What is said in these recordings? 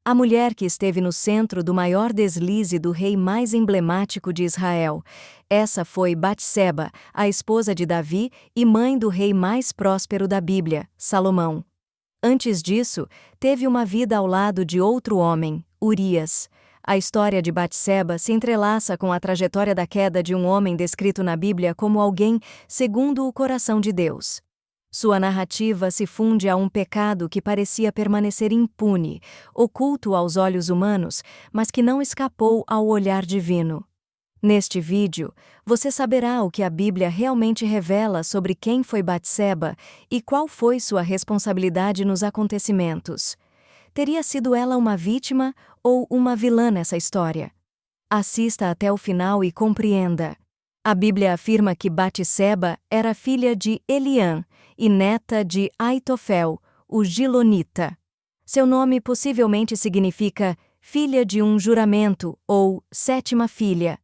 a mulher que esteve no centro do maior deslize do rei mais emblemático de Israel. Essa foi Batseba, a esposa de Davi e mãe do rei mais próspero da Bíblia, Salomão. Antes disso, teve uma vida ao lado de outro homem, Urias. A história de Batseba se entrelaça com a trajetória da queda de um homem descrito na Bíblia como alguém segundo o coração de Deus. Sua narrativa se funde a um pecado que parecia permanecer impune, oculto aos olhos humanos, mas que não escapou ao olhar divino. Neste vídeo, você saberá o que a Bíblia realmente revela sobre quem foi Batseba e qual foi sua responsabilidade nos acontecimentos. Teria sido ela uma vítima ou uma vilã nessa história? Assista até o final e compreenda. A Bíblia afirma que Batseba era filha de Eliã e neta de Aitofel, o Gilonita. Seu nome possivelmente significa filha de um juramento ou sétima filha.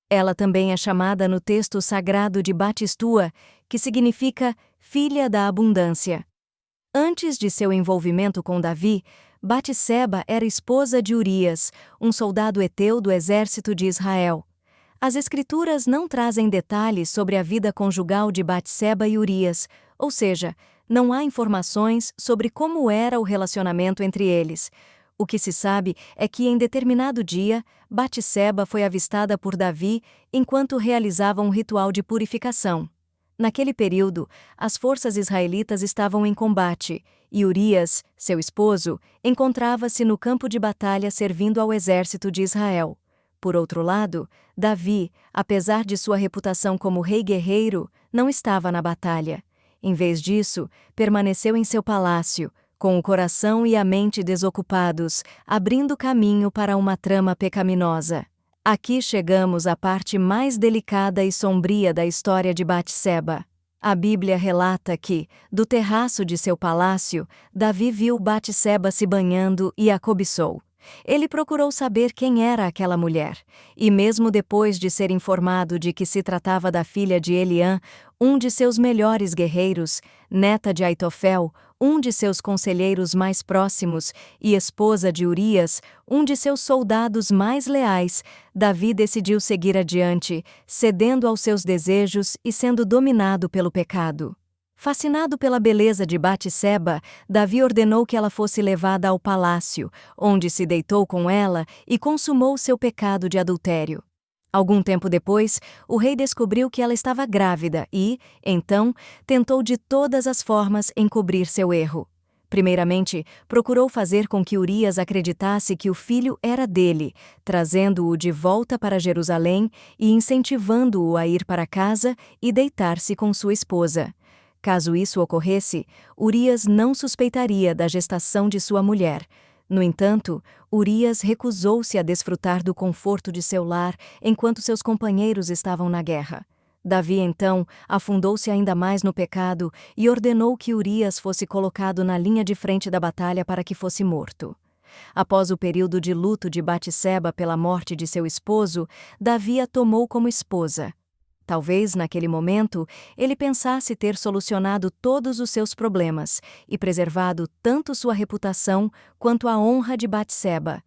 Ela também é chamada no texto sagrado de Batistua, que significa filha da abundância. Antes de seu envolvimento com Davi, Batseba era esposa de Urias, um soldado heteu do exército de Israel. As Escrituras não trazem detalhes sobre a vida conjugal de Batseba e Urias, ou seja, não há informações sobre como era o relacionamento entre eles. O que se sabe é que em determinado dia, Batseba foi avistada por Davi enquanto realizava um ritual de purificação. Naquele período, as forças israelitas estavam em combate, e Urias, seu esposo, encontrava-se no campo de batalha servindo ao exército de Israel. Por outro lado, Davi, apesar de sua reputação como rei guerreiro, não estava na batalha. Em vez disso, permaneceu em seu palácio, com o coração e a mente desocupados, abrindo caminho para uma trama pecaminosa. Aqui chegamos à parte mais delicada e sombria da história de Batseba. A Bíblia relata que, do terraço de seu palácio, Davi viu Batseba se banhando e a cobiçou. Ele procurou saber quem era aquela mulher, e mesmo depois de ser informado de que se tratava da filha de Eliã, um de seus melhores guerreiros, neta de Aitofel, um de seus conselheiros mais próximos, e esposa de Urias, um de seus soldados mais leais, Davi decidiu seguir adiante, cedendo aos seus desejos e sendo dominado pelo pecado. Fascinado pela beleza de Batseba, Davi ordenou que ela fosse levada ao palácio, onde se deitou com ela e consumou seu pecado de adultério. Algum tempo depois, o rei descobriu que ela estava grávida e, então, tentou de todas as formas encobrir seu erro. Primeiramente, procurou fazer com que Urias acreditasse que o filho era dele, trazendo-o de volta para Jerusalém e incentivando-o a ir para casa e deitar-se com sua esposa. Caso isso ocorresse, Urias não suspeitaria da gestação de sua mulher. No entanto, Urias recusou-se a desfrutar do conforto de seu lar enquanto seus companheiros estavam na guerra. Davi, então, afundou-se ainda mais no pecado e ordenou que Urias fosse colocado na linha de frente da batalha para que fosse morto. Após o período de luto de Batseba pela morte de seu esposo, Davi a tomou como esposa. Talvez, naquele momento, ele pensasse ter solucionado todos os seus problemas e preservado tanto sua reputação quanto a honra de Batseba.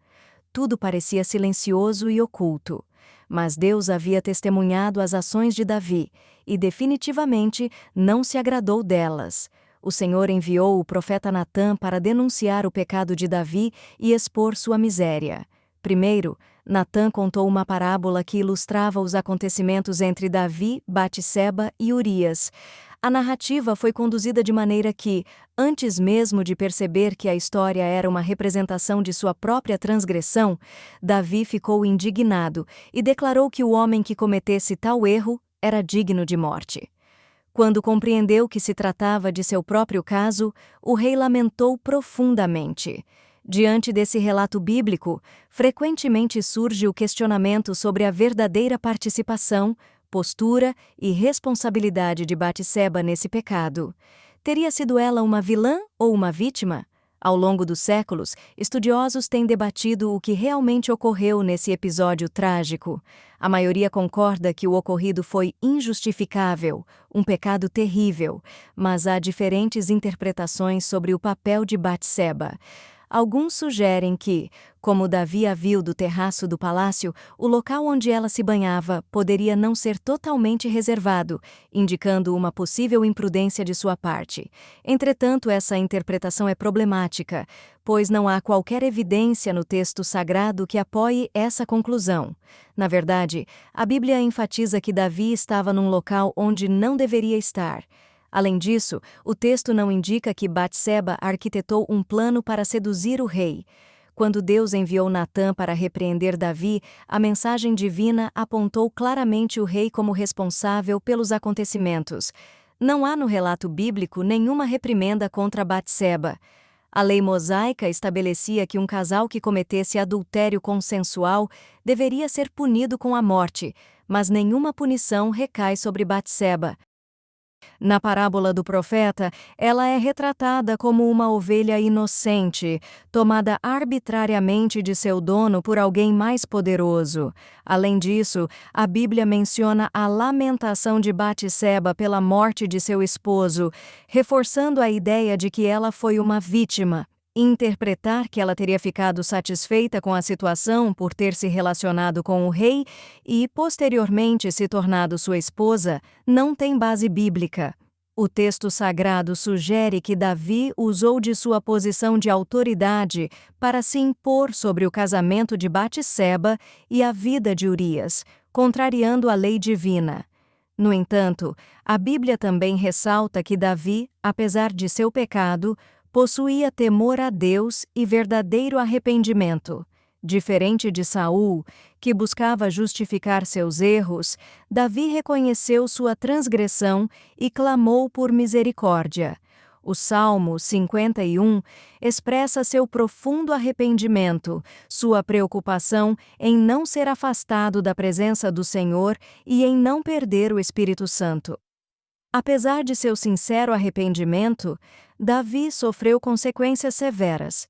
Tudo parecia silencioso e oculto, mas Deus havia testemunhado as ações de Davi e definitivamente não se agradou delas. O Senhor enviou o profeta Natã para denunciar o pecado de Davi e expor sua miséria. Primeiro, Natã contou uma parábola que ilustrava os acontecimentos entre Davi, Batseba e Urias. A narrativa foi conduzida de maneira que, antes mesmo de perceber que a história era uma representação de sua própria transgressão, Davi ficou indignado e declarou que o homem que cometesse tal erro era digno de morte. Quando compreendeu que se tratava de seu próprio caso, o rei lamentou profundamente. Diante desse relato bíblico, frequentemente surge o questionamento sobre a verdadeira participação, postura e responsabilidade de Batseba nesse pecado. Teria sido ela uma vilã ou uma vítima? Ao longo dos séculos, estudiosos têm debatido o que realmente ocorreu nesse episódio trágico. A maioria concorda que o ocorrido foi injustificável, um pecado terrível, mas há diferentes interpretações sobre o papel de Batseba. Alguns sugerem que, como Davi a viu do terraço do palácio, o local onde ela se banhava poderia não ser totalmente reservado, indicando uma possível imprudência de sua parte. Entretanto, essa interpretação é problemática, pois não há qualquer evidência no texto sagrado que apoie essa conclusão. Na verdade, a Bíblia enfatiza que Davi estava num local onde não deveria estar. Além disso, o texto não indica que Batseba arquitetou um plano para seduzir o rei. Quando Deus enviou Natã para repreender Davi, a mensagem divina apontou claramente o rei como responsável pelos acontecimentos. Não há no relato bíblico nenhuma reprimenda contra Batseba. A lei mosaica estabelecia que um casal que cometesse adultério consensual deveria ser punido com a morte, mas nenhuma punição recai sobre Batseba. Na parábola do profeta, ela é retratada como uma ovelha inocente, tomada arbitrariamente de seu dono por alguém mais poderoso. Além disso, a Bíblia menciona a lamentação de Batseba pela morte de seu esposo, reforçando a ideia de que ela foi uma vítima. Interpretar que ela teria ficado satisfeita com a situação por ter se relacionado com o rei e, posteriormente, se tornado sua esposa, não tem base bíblica. O texto sagrado sugere que Davi usou de sua posição de autoridade para se impor sobre o casamento de Batseba e a vida de Urias, contrariando a lei divina. No entanto, a Bíblia também ressalta que Davi, apesar de seu pecado, possuía temor a Deus e verdadeiro arrependimento. Diferente de Saul, que buscava justificar seus erros, Davi reconheceu sua transgressão e clamou por misericórdia. O Salmo 51 expressa seu profundo arrependimento, sua preocupação em não ser afastado da presença do Senhor e em não perder o Espírito Santo. Apesar de seu sincero arrependimento, Davi sofreu consequências severas.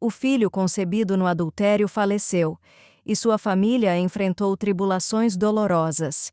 O filho concebido no adultério faleceu, e sua família enfrentou tribulações dolorosas.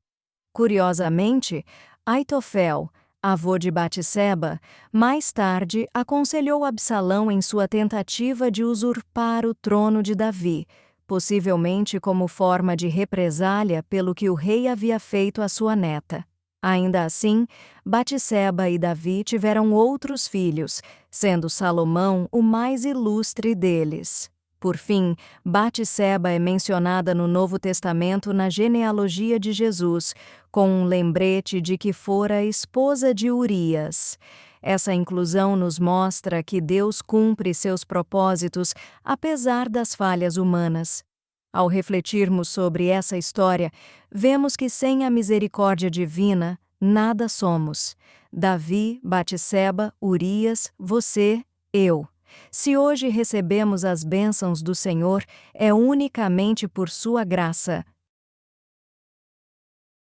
Curiosamente, Aitofel, avô de Batseba, mais tarde aconselhou Absalão em sua tentativa de usurpar o trono de Davi, possivelmente como forma de represália pelo que o rei havia feito à sua neta. Ainda assim, Batseba e Davi tiveram outros filhos, sendo Salomão o mais ilustre deles. Por fim, Batseba é mencionada no Novo Testamento na genealogia de Jesus, com um lembrete de que fora esposa de Urias. Essa inclusão nos mostra que Deus cumpre seus propósitos apesar das falhas humanas. Ao refletirmos sobre essa história, vemos que sem a misericórdia divina, nada somos. Davi, Batseba, Urias, você, eu. Se hoje recebemos as bênçãos do Senhor, é unicamente por sua graça.